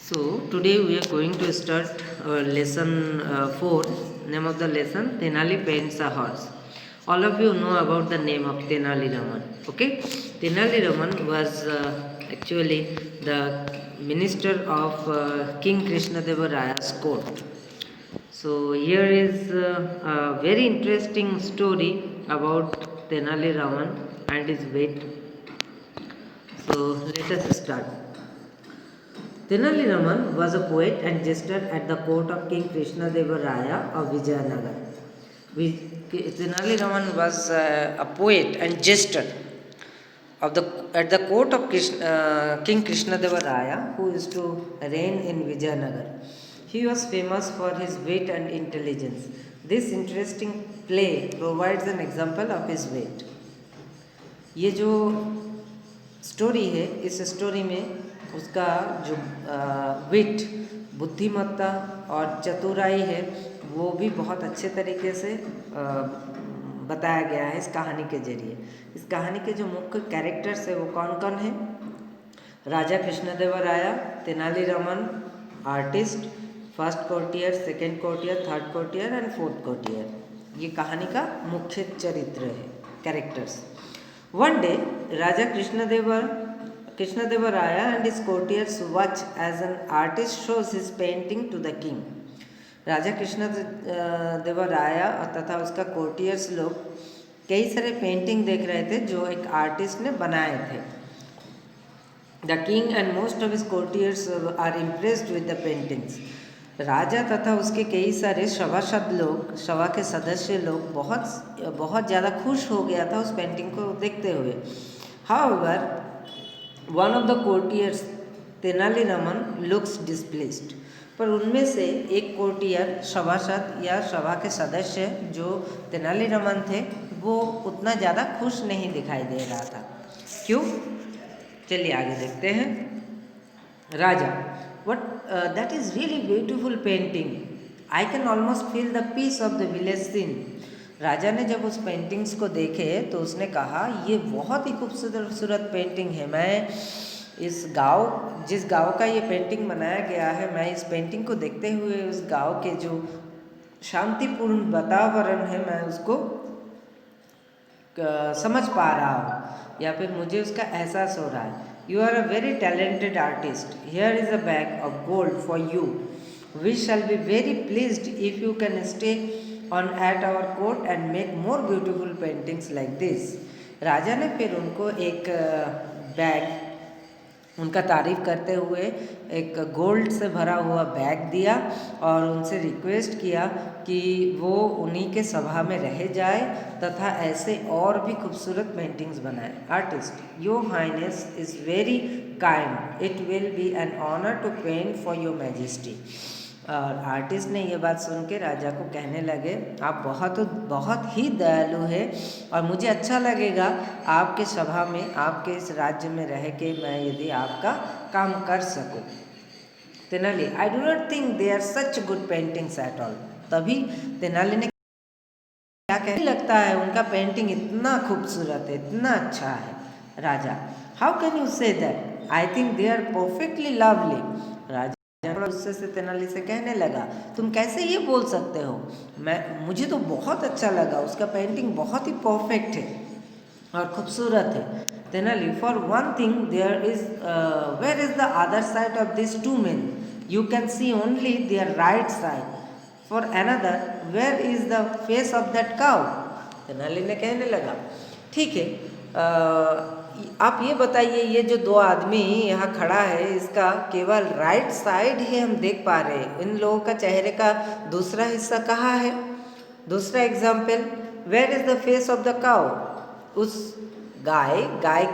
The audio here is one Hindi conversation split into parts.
So today we are going to start lesson 4. Name of the lesson Tenali paints a horse. All of you know about the name of Tenali Raman. Okay, Tenali Raman was actually the minister of King Krishnadeva Raya's court. So here is a very interesting story about Tenali Raman and his weight. So let us start. Tenali Raman was a poet and jester at the court of King Krishnadeva Raya of Vijayanagar. Tenali Raman was a poet and jester at the court of King Krishnadeva Raya, who used to reign in Vijayanagar. He was famous for his wit and intelligence. This interesting play provides an example of his wit. ये जो स्टोरी है, इस स्टोरी में उसका जो विट, बुद्धिमत्ता और चतुराई है वो भी बहुत अच्छे तरीके से बताया गया है इस कहानी के जरिए। इस कहानी के जो मुख्य कैरेक्टर्स है वो कौन कौन है? राजा कृष्णदेव राया, Tenali Raman artist, first courtier, second courtier, third courtier and fourth courtier. ये कहानी का मुख्य चरित्र है, characters. One day, Raja Krishnadeva Raya and his courtiers watch as an artist shows his painting to the king. राजा कृष्णदेव राया तथा उसका कोर्टियर्स लोग कई सारे पेंटिंग देख रहे थे जो एक आर्टिस्ट ने बनाए थे। The king and most of his courtiers are impressed with the paintings. राजा तथा उसके कई सारे सभासद लोग, सभा के सदस्य लोग बहुत ज़्यादा खुश हो गया था उस पेंटिंग को देखते हुए। However, one of the courtiers, Tenali Raman, looks displeased. पर उनमें से एक कोर्टियर, सभासद या सभा के सदस्य जो तेनाली रामन थे, वो उतना ज़्यादा खुश नहीं दिखाई दे रहा था। क्यों? चलिए आगे देखते हैं। राजा, that is really beautiful painting. I can almost feel the peace of the village scene. राजा ने जब उस पेंटिंग्स को देखे तो उसने कहा ये बहुत ही खूबसूरत पेंटिंग है। मैं जिस गांव का ये पेंटिंग बनाया गया है, मैं इस पेंटिंग को देखते हुए उस गांव के जो शांतिपूर्ण वातावरण है मैं उसको समझ पा रहा हूँ या फिर मुझे उसका एहसास हो रहा है। You are a very talented artist. Here is a bag of gold for you. We shall be very pleased if you can stay on at our court and make more beautiful paintings like this. राजा ने फिर उनको एक बैग, उनका तारीफ करते हुए एक गोल्ड से भरा हुआ बैग दिया और उनसे रिक्वेस्ट किया कि वो उन्हीं के सभा में रह जाए तथा ऐसे और भी खूबसूरत पेंटिंग्स बनाए। Artist, your highness is very kind, it will be an honour to paint for your majesty. और आर्टिस्ट ने ये बात सुन के राजा को कहने लगे, आप बहुत ही दयालु है और मुझे अच्छा लगेगा आपके सभा में, आपके इस राज्य में रह के मैं यदि आपका काम कर सकूं। Tenali, I do not think they are such good paintings at all. तभी तेनाली ने क्या कहने लगता है उनका पेंटिंग इतना खूबसूरत है, इतना अच्छा है। राजा, how can you say that? I think they are perfectly lovely. राजा गुस्से से तेनाली से कहने लगा, तुम कैसे ये बोल सकते हो? मुझे तो बहुत अच्छा लगा, उसका पेंटिंग बहुत ही परफेक्ट है और खूबसूरत है। Tenali, for one thing there is where is the other side of this two men? You can see only their right side. For another, where is the face of that cow? Tenali ने कहने लगा, ठीक है, आप ये बताइए, ये जो दो आदमी यहाँ खड़ा है इसका केवल राइट साइड ही हम देख पा रहे हैं, इन लोगों का चेहरे का दूसरा हिस्सा कहाँ है? दूसरा example, where is the face of the cow? उस गाय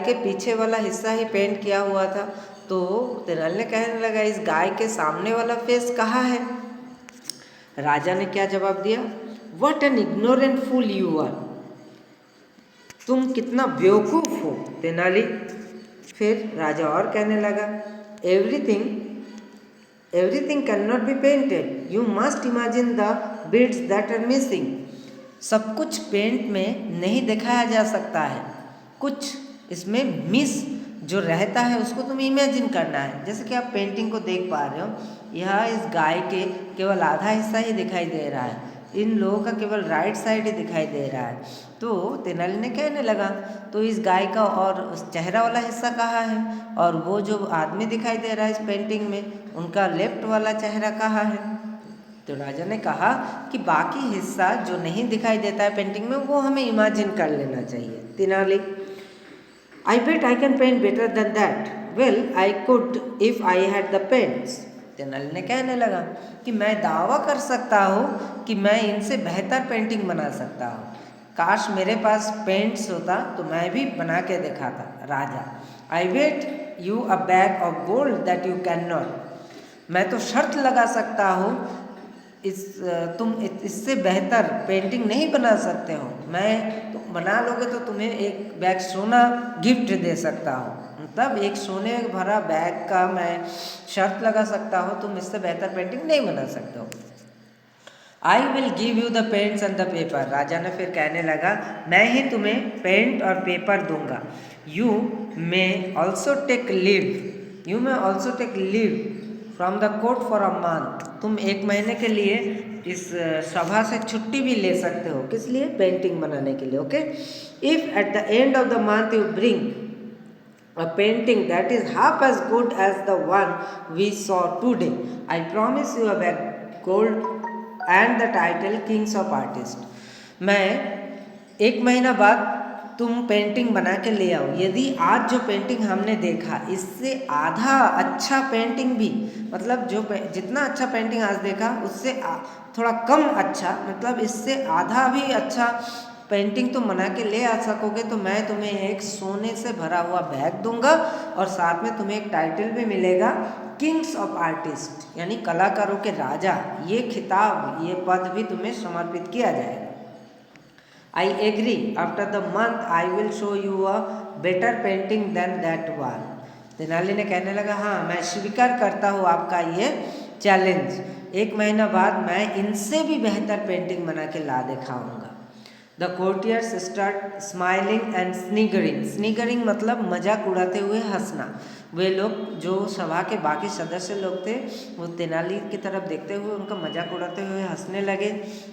के पीछे वाला हिस्सा ही पेंट किया हुआ था। तो तेनाली ने कहने लगा, इस गाय के सामने वाला फेस कहाँ है? राजा ने क्या जवाब दिया? What an ignorant fool you are. तुम कितना बेवकूफ़ हो तेनाली। फिर राजा और कहने लगा, everything can not be painted, you must imagine the bits that are missing. सब कुछ पेंट में नहीं दिखाया जा सकता है, कुछ इसमें मिस जो रहता है उसको तुम्हें इमेजिन करना है। जैसे कि आप पेंटिंग को देख पा रहे हो, यह इस गाय के केवल आधा हिस्सा ही दिखाई दे रहा है, इन लोगों का केवल राइट साइड ही दिखाई दे रहा है। तो तेनाली ने कहने लगा, तो इस गाय का और उस चेहरा वाला हिस्सा कहाँ है, और वो जो आदमी दिखाई दे रहा है इस पेंटिंग में, उनका लेफ्ट वाला चेहरा कहाँ है। तो राजा ने कहा कि बाकी हिस्सा जो नहीं दिखाई देता है पेंटिंग में, वो हमें इमेजिन कर लेना चाहिए। Tenali, I bet I can paint better than that. Well I could if I had the paints. Tenali ने कहने लगा कि मैं दावा कर सकता हूँ कि मैं इनसे बेहतर पेंटिंग बना सकता हूँ। काश मेरे पास पेंट्स होता तो मैं भी बना के दिखाता। राजा, I bet you a bag of gold that you can not. मैं तो शर्त लगा सकता हूँ तुम इससे बेहतर पेंटिंग नहीं बना सकते हो। मैं तुम बना लोगे तो तुम्हें एक बैग सोना गिफ्ट दे सकता हूँ। मतलब एक सोने भरा बैग का मैं शर्त लगा सकता हूँ, तुम इससे बेहतर पेंटिंग नहीं बना सकते हो। I will give you the paints and the paper. राजा ने फिर कहने लगा, मैं ही तुम्हें पेंट और पेपर दूंगा। You may also take leave from the court for a month. तुम 1 महीने के लिए इस सभा से छुट्टी भी ले सकते हो। किस लिए? पेंटिंग बनाने के लिए। Okay, if at the end of the month you bring a painting that is half as good as the one we saw today, I promise you a bag gold and the title Kings of Artists. मैं 1 महीना बाद तुम पेंटिंग बना के ले आओ। यदि आज जो पेंटिंग हमने देखा इससे आधा अच्छा पेंटिंग भी, मतलब जो जितना अच्छा पेंटिंग आज देखा उससे थोड़ा कम अच्छा, मतलब इससे आधा भी अच्छा पेंटिंग तुम बना के ले आ सकोगे तो मैं तुम्हें एक सोने से भरा हुआ बैग दूंगा और साथ में तुम्हें एक टाइटल भी मिलेगा, किंग्स ऑफ आर्टिस्ट, यानी कलाकारों के राजा। ये खिताब, ये पद भी तुम्हें समर्पित किया जाएगा। I agree, after the month I will show you a better painting than that one. Tenali ने कहने लगा, हाँ मैं स्वीकार करता हूँ आपका ये चैलेंज। 1 महीना बाद मैं इनसे भी बेहतर पेंटिंग बना के ला दिखाऊंगा। The courtiers start smiling and sniggering. Sniggering मतलब मजाक उड़ाते हुए हंसना। वे लोग जो सभा के बाकी सदस्य लोग थे वो तेनाली की तरफ देखते हुए उनका मजाक उड़ाते हुए हंसने लगे।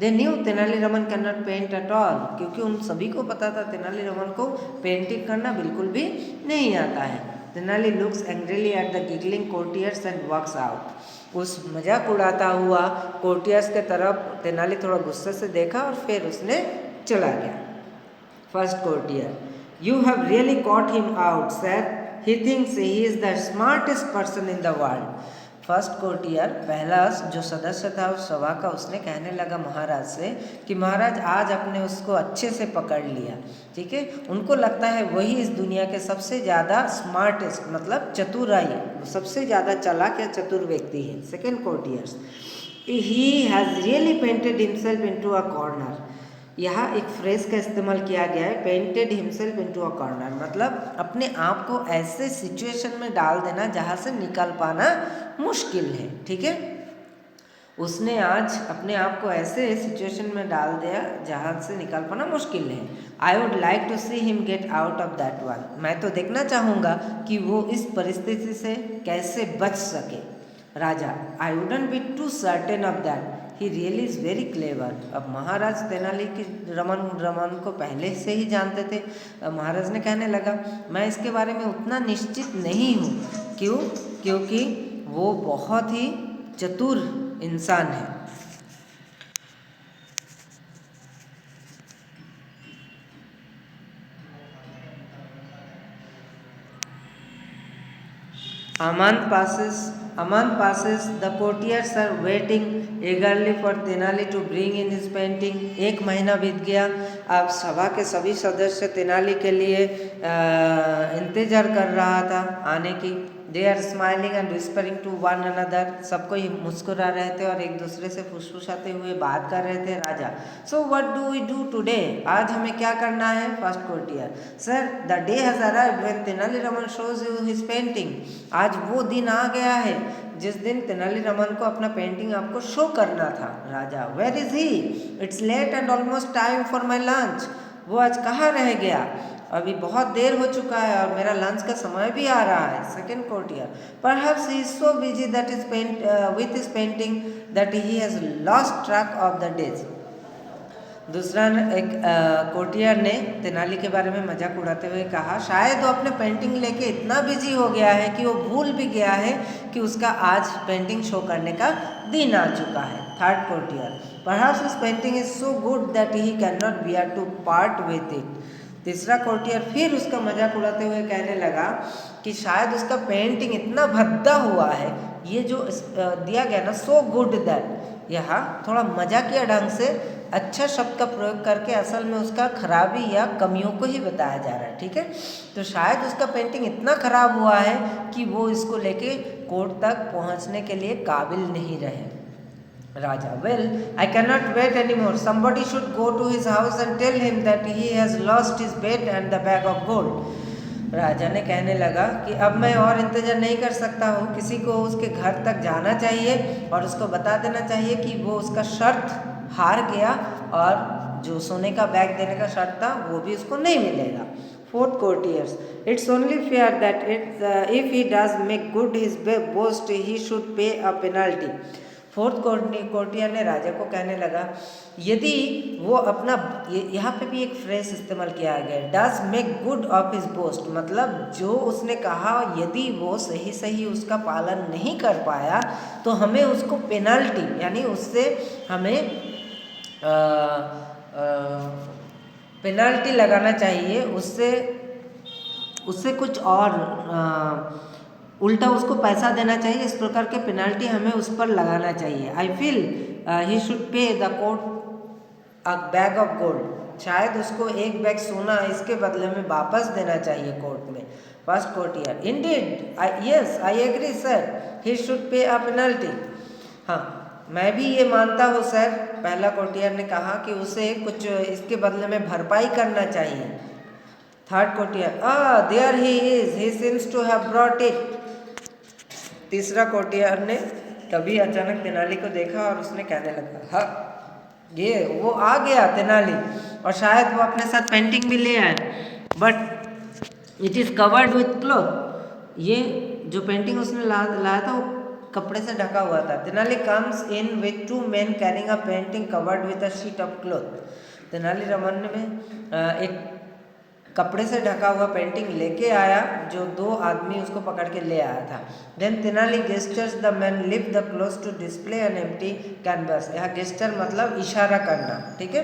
They knew Tenali Raman can not paint at all, क्योंकि उन सभी को पता था तेनाली रमन को पेंटिंग करना बिल्कुल भी नहीं आता है। Tenali looks angrily at the giggling courtiers and walks out. उस मजाक उड़ाता हुआ कोर्टियर्स के तरफ तेनाली थोड़ा गुस्से से देखा और फिर उसने चला गया। First courtier, you have really cot him out sir, he thinks he is the smartest person in the world. First courtier, पहला जो सदस्य था उस सभा का, उसने कहने लगा महाराज से कि महाराज आज आपने उसको अच्छे से पकड़ लिया। ठीक है, उनको लगता है वही इस दुनिया के सबसे ज़्यादा स्मार्टेस्ट, मतलब चतुराई, सबसे ज़्यादा चालाक या चतुर व्यक्ति है। Second courtiers, he has really painted himself into a corner. यहाँ एक फ्रेज का इस्तेमाल किया गया है, painted himself into a corner, मतलब अपने आप को ऐसे सिचुएशन में डाल देना जहाँ से निकल पाना मुश्किल है। ठीक है, उसने आज अपने आप को ऐसे सिचुएशन में डाल दिया जहाँ से निकल पाना मुश्किल है। I would like to see him get out of that one. मैं तो देखना चाहूँगा कि वो इस परिस्थिति से कैसे बच सके। राजा, I wouldn't be too certain of that, he really is very clever. अब महाराज तेनाली की रमन को पहले से ही जानते थे। महाराज ने कहने लगा, मैं इसके बारे में उतना निश्चित नहीं हूँ। क्यों? क्योंकि वो बहुत ही चतुर इंसान है। A month passes, the courtiers are waiting eagerly for Tenali to bring in his painting. 1 महीना बीत गया। अब सभा के सभी सदस्य तेनाली के लिए इंतजार कर रहा था आने की। They are smiling and whispering to one another. सबको ही मुस्कुरा रहे थे और एक दूसरे से फुसफुसाते हुए बात कर रहे थे। राजा, so what do we do today? आज हमें क्या करना है? First courtier, sir, the day has arrived when Tenali Raman shows you his painting. आज वो दिन आ गया है जिस दिन तेनाली रमन को अपना पेंटिंग आपको शो करना था। राजा, where is he? It's late and almost time for my lunch. वो आज कहाँ रह गया, अभी बहुत देर हो चुका है और मेरा लंच का समय भी आ रहा है। Second courtier, perhaps he is so busy that is with his painting that he has lost track of the days. दूसरा एक कोर्टियर ने तेनाली के बारे में मजाक उड़ाते हुए कहा, शायद वो अपने पेंटिंग लेके इतना बिजी हो गया है कि वो भूल भी गया है कि उसका आज पेंटिंग शो करने का दिन आ चुका है। Third courtier, perhaps his painting is so good that he can not bear to part with it. तीसरा कोर्टियर फिर उसका मजाक उड़ाते हुए कहने लगा कि शायद उसका पेंटिंग इतना भद्दा हुआ है, ये जो दिया गया ना सो गुड दैट, यहाँ थोड़ा मजाकिया ढंग से अच्छा शब्द का प्रयोग करके असल में उसका खराबी या कमियों को ही बताया जा रहा है। ठीक है, तो शायद उसका पेंटिंग इतना खराब हुआ है कि वो इसको लेके कोर्ट तक पहुंचने के लिए काबिल नहीं रहे। राजा, well I can not wait any more, somebody should go to his house and tell him that he has lost his bet and the bag of gold. राजा ने कहने लगा कि अब मैं और इंतजार नहीं कर सकता हूँ, किसी को उसके घर तक जाना चाहिए और उसको बता देना चाहिए कि वो उसका शर्त हार गया और जो सोने का बैग देने का शर्त था वो भी उसको नहीं मिलेगा। Fourth courtiers, it's only fair that if he does make good his boast he should pay a penalty. Fourth courtier ने राजा को कहने लगा, यदि वो अपना, यहाँ पे भी एक फ्रेज इस्तेमाल किया गया, does make good of his boast, मतलब जो उसने कहा यदि वो सही सही उसका पालन नहीं कर पाया तो हमें उसको पेनल्टी यानी उससे हमें पेनल्टी लगाना चाहिए, उससे कुछ और उल्टा उसको पैसा देना चाहिए, इस प्रकार के पेनल्टी हमें उस पर लगाना चाहिए। आई फील ही शुड पे the court a bag of gold, शायद उसको एक बैग सोना इसके बदले में वापस देना चाहिए कोर्ट में। First courtier, indeed yes I agree sir, he should pay a penalty. हाँ, मैं भी ये मानता हूँ सर, पहला कोर्टियर ने कहा कि उसे कुछ इसके बदले में भरपाई करना चाहिए। Third courtier, there he is, he seems to have brought it. तीसरा कोर्टियर ने तभी अचानक तेनाली को देखा और उसने कहने लगा, हाँ ये वो आ गया तेनाली, और शायद वो अपने साथ पेंटिंग भी ले आए, but it is covered with cloth. ये जो पेंटिंग उसने लाया था वो कपड़े से ढका हुआ था। Tenali comes in with to main carrying a painting covered with a sheet of cloth. Tenali Raman में एक कपड़े से ढका हुआ पेंटिंग लेके आया जो दो आदमी उसको पकड़ के ले आया था। Then Tenali gestures the man lift the cloth to display an empty canvas. यहाँ गेस्टर मतलब इशारा करना, ठीक है।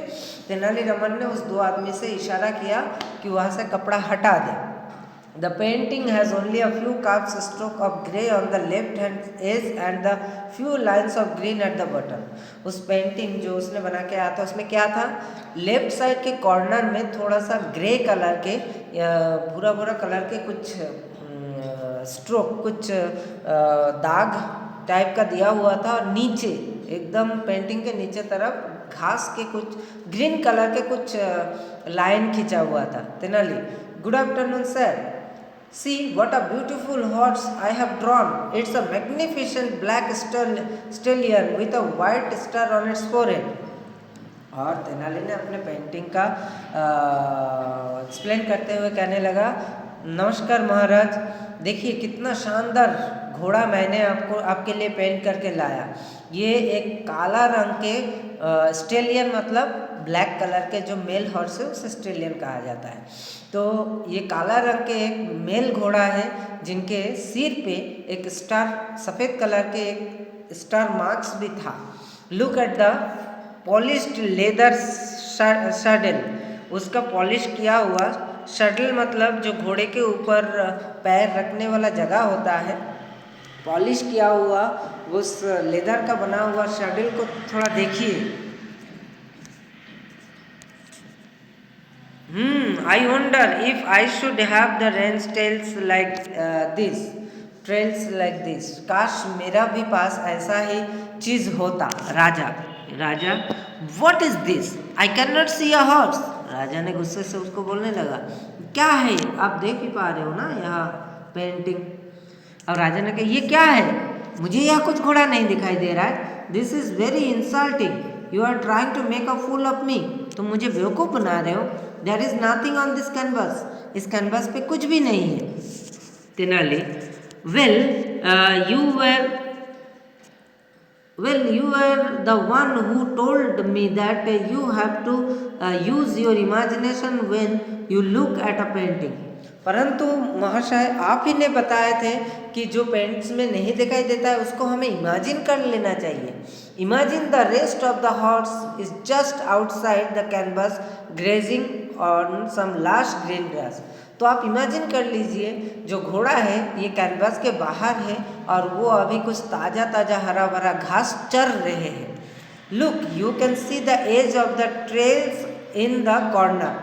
तेनालीरामन ने उस दो आदमी से इशारा किया कि वहाँ से कपड़ा हटा दे। The painting has only a few curves stroke of grey on the left hand edge and the few lines of green at the bottom. उस पेंटिंग जो उसने बना के आया था उसमें क्या था, लेफ्ट साइड के कॉर्नर में थोड़ा सा ग्रे कलर के भूरा भूरा कलर के कुछ स्ट्रोक, कुछ दाग टाइप का दिया हुआ था, और नीचे एकदम पेंटिंग के नीचे तरफ घास के कुछ ग्रीन कलर के कुछ लाइन खींचा हुआ था। Tenali, good afternoon sir, see what a beautiful horse I have drawn. It's a magnificent black stallion with a white star on its forehead. और तेनाली ने अपने पेंटिंग का एक्सप्लेन करते हुए कहने लगा, नमस्कार महाराज, देखिए कितना शानदार घोड़ा मैंने आपके लिए पेंट करके लाया। ये एक काला रंग के स्टेलियन मतलब ब्लैक कलर के जो मेल हॉर्स है उसे स्टेलियन कहा जाता है। तो ये काला रंग के एक मेल घोड़ा है जिनके सिर पे एक स्टार, सफ़ेद कलर के एक स्टार मार्क्स भी था। Look at the polished leather saddle, उसका पॉलिश किया हुआ सैडल मतलब जो घोड़े के ऊपर पैर रखने वाला जगह होता है, पॉलिश किया हुआ उस लेदर का बना हुआ सैडल को थोड़ा देखिए। I wonder if I should have the range tails like this. काश मेरा भी पास ऐसा ही चीज होता। राजा, what is this? I cannot see a horse. राजा ने गुस्से से उसको बोलने लगा, क्या है, आप देख ही पा रहे हो ना यहाँ पेंटिंग। और राजा ने कहा, ये क्या है, मुझे यहाँ कुछ घोड़ा नहीं दिखाई दे रहा है। This is very insulting, you are trying to make a fool of me, तुम मुझे बेवकूफ़ बना रहे हो। There is nothing on this canvas, इस कैनवस पे कुछ भी नहीं है। Tenali, well you were the one who told me that you have to use your imagination when you look at a painting. परंतु महाशय आप ही ने बताए थे कि जो पेंट्स में नहीं दिखाई देता है उसको हमें इमेजिन कर लेना चाहिए। Imagine the rest of the horse is just outside the canvas grazing on some lush green grass. तो आप इमेजिन कर लीजिए जो घोड़ा है ये कैनवस के बाहर है और वो अभी कुछ ताज़ा ताज़ा हरा भरा घास चर रहे हैं। Look you can see the edge of the trails in the corner.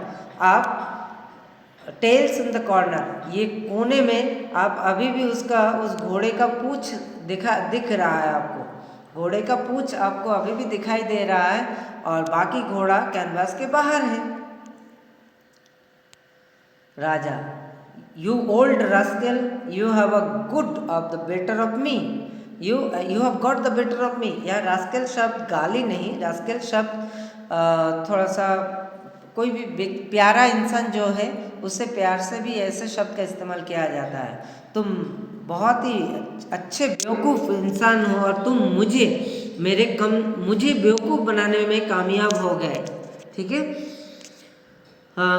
आप टेल्स इन द कॉर्नर, ये कोने में आप अभी भी उसका उस घोड़े का पूंछ दिख रहा है आपको, घोड़े का पूंछ आपको अभी भी दिखाई दे रहा है और बाकी घोड़ा कैनवस के बाहर है। राजा, you old rascal, you have a got of the better of me, you have got the better of me. यह रास्केल शब्द गाली नहीं, रास्केल शब्द थोड़ा सा कोई भी प्यारा इंसान जो है उससे प्यार से भी ऐसे शब्द का इस्तेमाल किया जाता है। तुम बहुत ही अच्छे बेवकूफ़ इंसान हो और तुम मुझे बेवकूफ़ बनाने में कामयाब हो गए। ठीक है।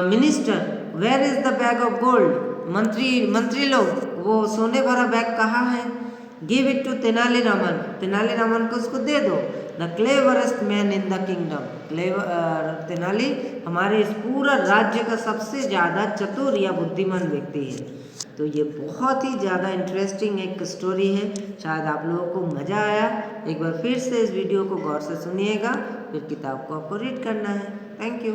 Minister, where is the bag of gold. मंत्री लोग, वो सोने भरा बैग कहाँ है। Give it to Tenaliraman, Tenaliraman को उसको दे दो। The cleverest man in the kingdom, Tenali हमारे इस पूरा राज्य का सबसे ज़्यादा चतुर या बुद्धिमान व्यक्ति है। तो ये बहुत ही ज़्यादा इंटरेस्टिंग एक स्टोरी है, शायद आप लोगों को मज़ा आया। एक बार फिर से इस वीडियो को गौर से सुनिएगा, फिर किताब को आपको रीड करना है। Thank you.